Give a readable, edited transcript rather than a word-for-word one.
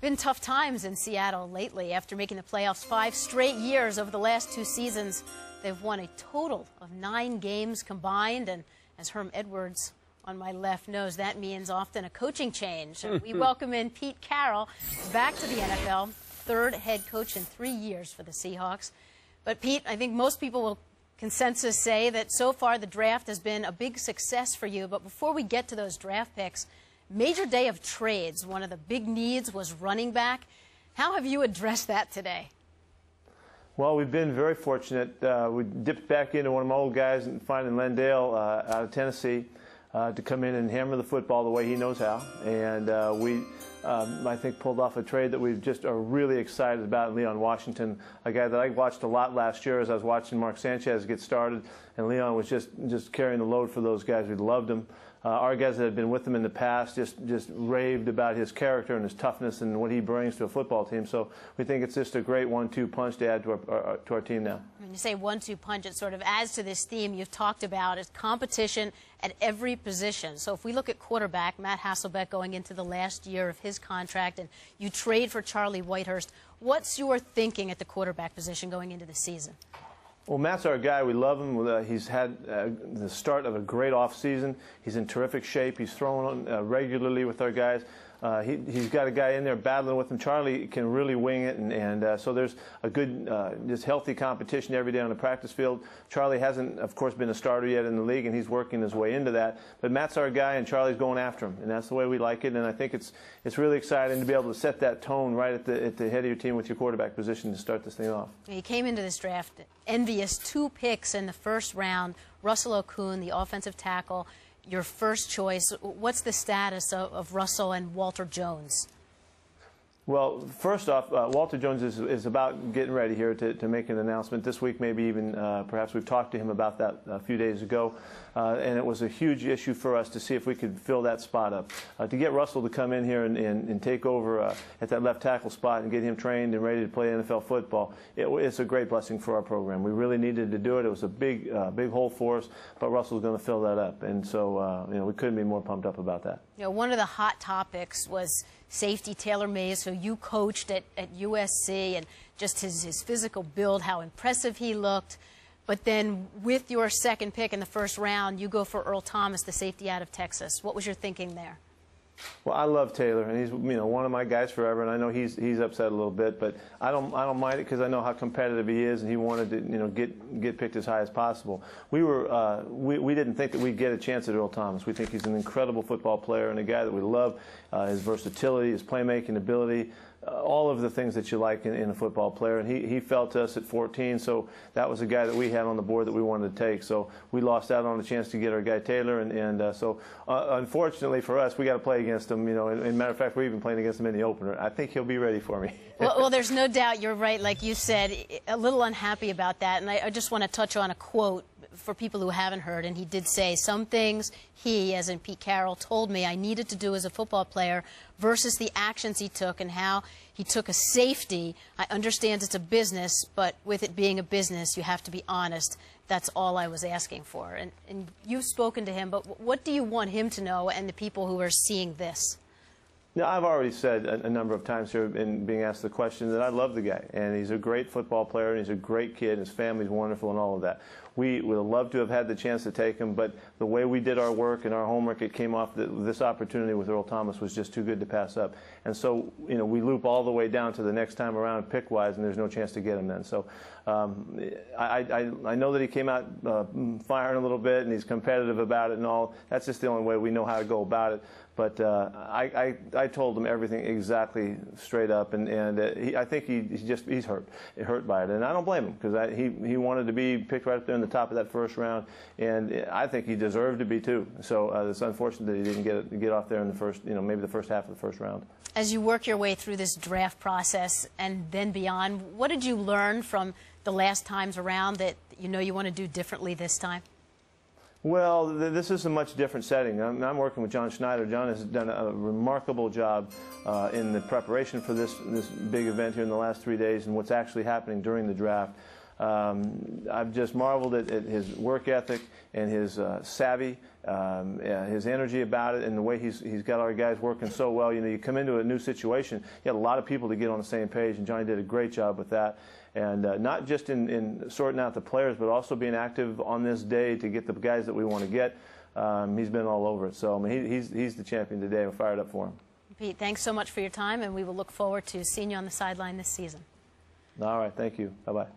Been tough times in Seattle lately. After making the playoffs 5 straight years over the last 2 seasons, they've won a total of 9 games combined. And as Herm Edwards on my left knows, that means often a coaching change. And we welcome in Pete Carroll back to the NFL, 3rd head coach in 3 years for the Seahawks. But Pete, I think most people will consensus say that so far the draft has been a big success for you. But before we get to those draft picks, major day of trades. One of the big needs was running back. How have you addressed that today? Well, we've been very fortunate. We dipped back into one of my old guys and finding Lendale out of Tennessee to come in and hammer the football the way he knows how. And we, I think, pulled off a trade that we just are really excited about in Leon Washington, a guy that I watched a lot last year as I was watching Mark Sanchez get started. And Leon was just carrying the load for those guys. We loved him. Our guys that had been with him in the past just raved about his character and his toughness and what he brings to a football team. So we think it's just a great 1-2 punch to add to our team now. When you say 1-2 punch, it sort of adds to this theme you've talked about, is competition at every position. So if we look at quarterback, Matt Hasselbeck going into the last year of his contract, and you trade for Charlie Whitehurst, what's your thinking at the quarterback position going into the season? Well, Matt's our guy. We love him. He's had the start of a great offseason. He's in terrific shape. He's throwing regularly with our guys. He's got a guy in there battling with him. Charlie can really wing it, and so there's a good, just healthy competition every day on the practice field. Charlie hasn't, of course, been a starter yet in the league, and he's working his way into that. But Matt's our guy, and Charlie's going after him, and that's the way we like it. And I think it's really exciting to be able to set that tone right at the head of your team with your quarterback position to start this thing off. You came into this draft envious 2 picks in the first round. Russell Okung, the offensive tackle, your first choice. What's the status of Russell and Walter Jones? Well, first off, Walter Jones is about getting ready here to make an announcement this week, maybe even perhaps we've talked to him about that a few days ago. And it was a huge issue for us to see if we could fill that spot up. To get Russell to come in here and take over at that left tackle spot and get him trained and ready to play NFL football, it's a great blessing for our program. We really needed to do it. It was a big hole for us, but Russell's going to fill that up. And so, we couldn't be more pumped up about that. One of the hot topics was safety Taylor Mays, who you coached at USC, and just his physical build, how impressive he looked. But then with your second pick in the first round, you go for Earl Thomas, the safety out of Texas. What was your thinking there? Well, I love Taylor, and he's one of my guys forever, and I know he's upset a little bit, but I don't mind it because I know how competitive he is, and he wanted to get picked as high as possible. We didn't think that we'd get a chance at Earl Thomas. We think he's an incredible football player and a guy that we love, his versatility, his playmaking ability. All of the things that you like in a football player, and he fell to us at 14, so that was a guy that we had on the board that we wanted to take. So we lost out on the chance to get our guy Taylor, and so unfortunately for us, we got to play against him. And matter of fact, we're even playing against him in the opener. I think he'll be ready for me. well, there's no doubt you're right. Like you said, a little unhappy about that, and I just want to touch on a quote for people who haven't heard, and he did say some things he, as in Pete Carroll, told me I needed to do as a football player versus the actions he took and how he took a safety. I understand it's a business, but with it being a business, you have to be honest. That's all I was asking for. And you've spoken to him, but what do you want him to know and the people who are seeing this? Now, I've already said a number of times here in being asked the question that I love the guy, and he's a great football player, and he's a great kid, and his family's wonderful and all of that. We would love to have had the chance to take him, but the way we did our work and our homework, it came off that this opportunity with Earl Thomas was just too good to pass up. And so, we loop all the way down to the next time around pick-wise, and there's no chance to get him then. So I know that he came out firing a little bit, and he's competitive about it and all. That's just the only way we know how to go about it. But I told him everything exactly straight up, and I think he's hurt by it, and I don't blame him because he wanted to be picked right up there in the top of that first round, and I think he deserved to be too. So it's unfortunate that he didn't get off there in the first, maybe the first half of the first round. As you work your way through this draft process and then beyond, what did you learn from the last times around that you want to do differently this time? Well, this is a much different setting. I'm working with John Schneider. John has done a remarkable job in the preparation for this big event here in the last 3 days and what's actually happening during the draft. I've just marveled at his work ethic and his savvy his energy about it, and the way he's got our guys working so well. You know, you come into a new situation, you had a lot of people to get on the same page, and Johnny did a great job with that. And not just in sorting out the players, but also being active on this day to get the guys that we want to get. He's been all over it. So, I mean, he's the champion today. We're fired up for him. Pete, thanks so much for your time, and we will look forward to seeing you on the sideline this season. All right. Thank you. Bye-bye.